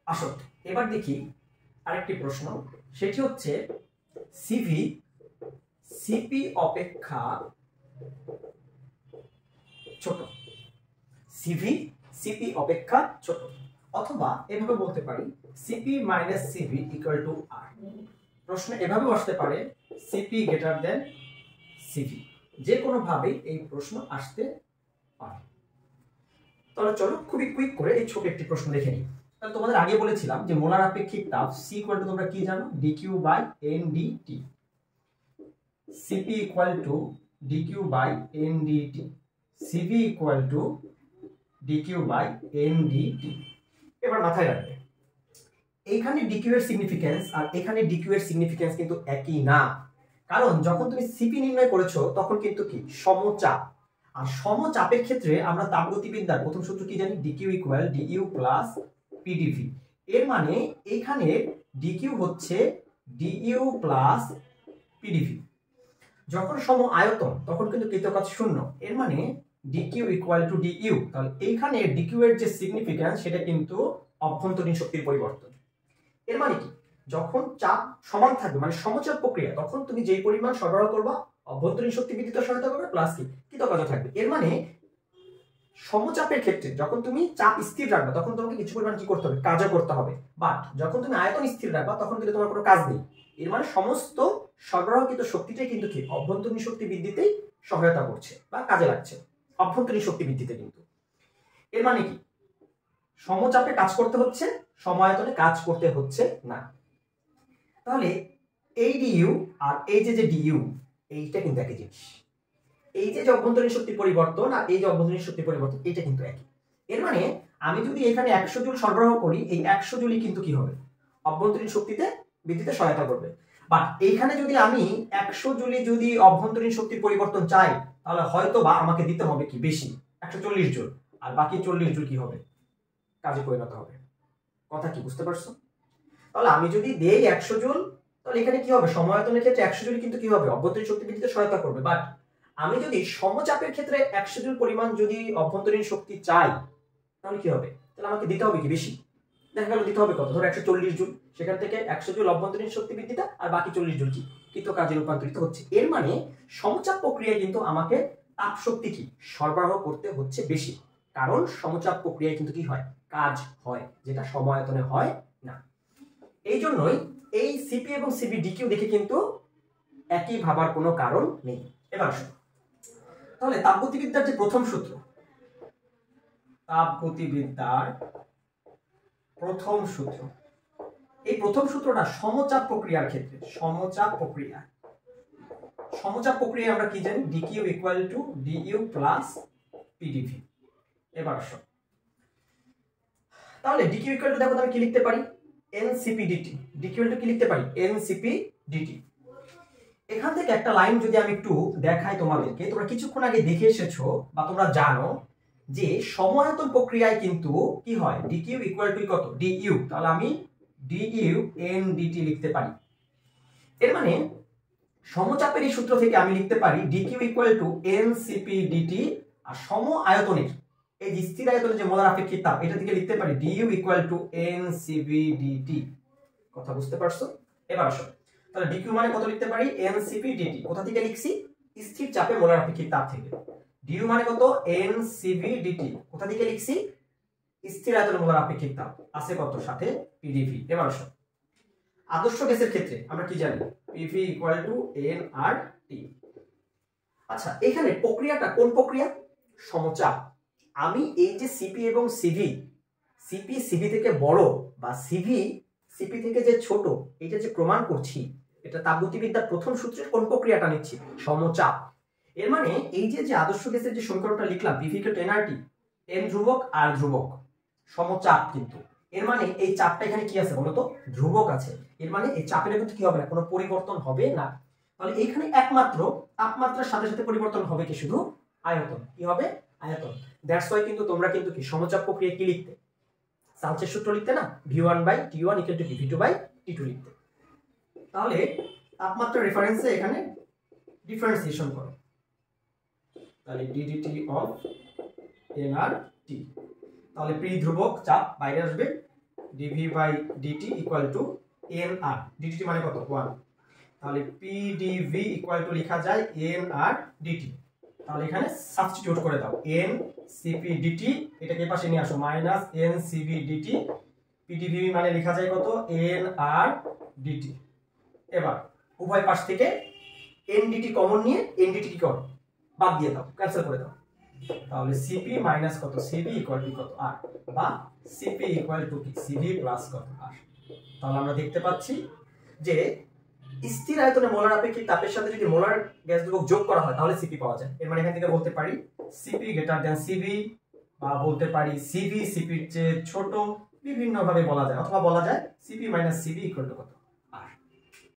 আসো এবার দেখি আরেকটি প্রশ্ন, সেটি হচ্ছে সিভি সিপি অপেক্ষা ছোট, সিভি সিপি অপেক্ষা ছোট, অথবা এভাবে বলতে পারি CP minus CV equal to R. প্রশ্ন এভাবে আসতে পারে সিপি গ্রেটার দেন সিভি, যে কোনো ভাবে এই প্রশ্ন আসতে পারে। তাহলে চলো খুবই কুইক করে এই ছোট একটি প্রশ্ন দেখে নিই। তাহলে তোমাদের আগে বলেছিলাম যে মোলার আপেক্ষিক তাপ সি ইকুয়াল টু তোমরা কি জানো, dQ by n dT. Cp equal to dQ by n dT, Cv equal to dQ by n dT. এবার মাথায় রাখবে এইখানে ডিকিউ এর সিগনিফিকেন্স আর এখানে ডিকিউ এর সিগনিফিকেন্স কিন্তু একই না। কারণ যখন তুমি সিপি নির্ণয় করেছো তখন কিন্তু কি সমচাপ, আর সমচাপের ক্ষেত্রে আমরা তাপগতিবিদ্যার প্রথম সূত্র কি জানি, DQ equal DU plus PDV. এর মানে এখানে ডিকিউ হচ্ছে ডিইউ প্লাস পিডিভি। যখন সম আয়তন তখন কিন্তু কৃতকাজ শূন্য, এর মানে ডিকিউ ইকুয়াল টু ডিইউ। তাহলে এইখানে ডিকিউ এর যে সিগনিফিকেন্স সেটা কিন্তু অভ্যন্তরীণ শক্তির পরিবর্তন। এর মানে কি, যখন চাপ সমান থাকবে মানে সমচাপ প্রক্রিয়া, তখন তুমি যেই পরিমাণ সরবরাহ করবা অভ্যন্তরীণ শক্তি বৃদ্ধিতে সহায়তা করবে প্লাস কি কৃতকাজ থাকবে। এর মানে সমচাপের ক্ষেত্রে যখন তুমি চাপ স্থির রাখবে তখন তোমাকে কিছু পরিমাণ কি করতে হবে, কাজও করতে হবে। বাট যখন তুমি আয়তন স্থির রাখবা তখন কিন্তু তোমার কোনো কাজ নেই। এর মানে সমস্ত সরবরাহকৃত শক্তিটাই কিন্তু কি অভ্যন্তরীণ শক্তি বৃদ্ধিতেই সহায়তা করছে বা কাজে লাগছে, অভ্যন্তরীণ শক্তি বৃদ্ধিতে কিন্তু। এর মানে কি সমচাপে কাজ করতে হচ্ছে, সমায়তনে কাজ করতে হচ্ছে না। তাহলে এই ডিইউ আর এই যে ডিইউ এইটা কিন্তু একই জিনিস। এই যে অভ্যন্তরীণ শক্তির পরিবর্তন আর এই যে অভ্যন্তরীণ শক্তির পরিবর্তন এটা কিন্তু একই। এর মানে আমি যদি এখানে 100 জুল সরবরাহ করি, এই 100 জুলই কিন্তু কি হবে অভ্যন্তরীণ শক্তিতে বৃদ্ধিতে সহায়তা করবে। বাট এইখানে যদি আমি 100 জুলি যদি অভ্যন্তরীণ শক্তির পরিবর্তন চাই তাহলে হয়তো বা আমাকে দিতে হবে কি বেশি 140 জুল, আর বাকি 40 জুল কি হবে কাজে পরিণত হবে। কথা কি বুঝতে পারছো? তাহলে আমি যদি দেই 100 জুল তাহলে এখানে কি হবে সমায়তনের ক্ষেত্রে 100 জুল কিন্তু কি হবে অভ্যন্তরীণ শক্তি বৃদ্ধিতে সহায়তা করবে। বাট আমি যদি সমচাপের ক্ষেত্রে 100 জুল পরিমাণ যদি অভ্যন্তরীণ শক্তি চাই তাহলে কি হবে, তাহলে আমাকে দিতে হবে কি বেশি। দেখা গেল দিতে হবে কত, ধরো 140 জুল, সেখান থেকে 100 জুল অভ্যন্তরীণ শক্তি বৃদ্ধিটা আর বাকি 40 জুল কি কৃতকাজে রূপান্তরিত হচ্ছে। এর মানে সমচাপ প্রক্রিয়ায় কিন্তু আমাকে তাপ শক্তি কি সরবরাহ করতে হচ্ছে বেশি, কারণ সমচাপ প্রক্রিয়ায় কিন্তু কি হয় কাজ হয়, যেটা সমায়তনে হয় না। এই জন্যই এই সিপি এবং সিবি ডিকিউ দেখে কিন্তু একই ভাবার কোনো কারণ নেই। এবার আসুন তাহলে তাপগতিবিদ্যার যে প্রথম সূত্র, তাপগতিবিদ্যার প্রথম সূত্র, এই প্রথম সূত্রটা সমচাপ প্রক্রিয়ার ক্ষেত্রে, সমচাপ প্রক্রিয়ায় আমরা কি জানি, DQ equal two DU plus PDV. এবার আসো তাহলে ডিকিউ ইকুয়াল টু দেখো আমি কি লিখতে পারি, nCp dT. DQ equal to কি লিখতে পারি, এনসিপি ডিটি। এখান থেকে একটা লাইন যদি আমি একটু দেখাই তোমাদেরকে, তোমরা কিছুক্ষণ আগে দেখে এসেছো বা তোমরা জানো যে সমায়তন প্রক্রিয়ায় কিন্তু কি হয় ডিকিউ ইকুয়াল টু কত ডিইউ, তাহলে আমি ডিইউ এন ডিটি লিখতে পারি। এর মানে সমচাপের এই সূত্র থেকে আমি লিখতে পারি DQ equal to NCP DT, আর সম আয়তনের এই যে স্থির আয়তনের যে মোলার আপেক্ষিক তাপ এটা থেকে লিখতে পারি dU equal to NCP dT. কথা বুঝতে পারছো? এবার আসো তাহলে ডিকিউ মানে কত লিখতে পারি, এনসিপি ডিটি। কোথা থেকে লিখছি, স্থির চাপে মোলার আপেক্ষিক তাপ থেকে। ডিইউ মানে কত, এনসিভি ডিটি। কোথা থেকে লিখছি, স্থির আয়তনের মোলার আপেক্ষিক তাপ আছে কত সাথে পিডিভি। এবার আসো আদর্শ গ্যাসের ক্ষেত্রে আমরা কি জানি, PV equal to n R টি। আচ্ছা এখানে প্রক্রিয়াটা কোন প্রক্রিয়া, সমচাপ। আমি এই যে সিপি এবং সিভি, সিপি সিভি থেকে বড় বা সিভি সিপি থেকে যে ছোট, এটা যে প্রমাণ করছি এটা তাপগতিবিদ্যার প্রথম সূত্রের কোন প্রক্রিয়াটা নিচ্ছি, সমচাপ। এর মানে এই যে আদর্শ গ্যাসের যে সমীকরণটা লিখলাম PV equal to n R T, n ধ্রুবক আর ধ্রুবক সমচাপ কিন্তু। এর মানে এই চাপটা এখানে কি আছে বলতো, ধ্রুবক আছে। এর মানে এই চাপের কিন্তু কি হবে না, কোনো পরিবর্তন হবে না। তাহলে এইখানে একমাত্র তাপমাত্রার সাথে সাথে পরিবর্তন হবে কি শুধু আয়তন, কি হবে আয়তন। দ্যাটস ওয়াই কিন্তু তোমরা কিন্তু কি সমচাপ প্রক্রিয়া কি লিখতে, সালচের সূত্র লিখতে না, v1/t1 = v2/t2 লিখতে। তাহলে তাপমাত্রা রেফারেন্সে এখানে ডিফারেন্সিয়েশন করো, তাহলে ddt of nRT, তাহলে পি ধ্রুবক চাপ বাইরে আসবে, dV by dT equal to n R, dT মানে কত 1, তাহলে পিডিভি ইকুয়াল টু লেখা যায় এন আর ডিটি। তাহলে এখানে সাবস্টিটিউট করে দাও এন সিপি ডিটি, এটাকে এই পাশে নিয়ে আসো মাইনাস এন সিবি ডিটি, পিডিভি মানে লেখা যায় কত এন আর ডিটি। এবার উভয় পাশ থেকে এন ডিটি কমন নিয়ে এন ডিটি কি করো বাদ দিয়ে দাও, ক্যান্সেল করে দাও। তাহলে সিপি মাইনাস কত সিবি ইকুয়াল টু কত আর, বা সিপি ইকুয়াল টু কি সিবি প্লাস কত আর। তাহলে আমরা দেখতে পাচ্ছি যে স্থির আয়তনে মোলার আপেক্ষিক তাপের সাথে যদি মোলার গ্যাস ধ্রুবক যোগ করা হয় তাহলে সিপি পাওয়া যায়। এর মানে এখান থেকে বলতে পারি সিপি গ্রেটার দ্যান সিবি, বা বলতে পারি সিবি সিপির চেয়ে ছোট, বিভিন্ন ভাবে বলা যায়, অথবা বলা যায় সিপি মাইনাস সিবি ইকুয়াল টু কত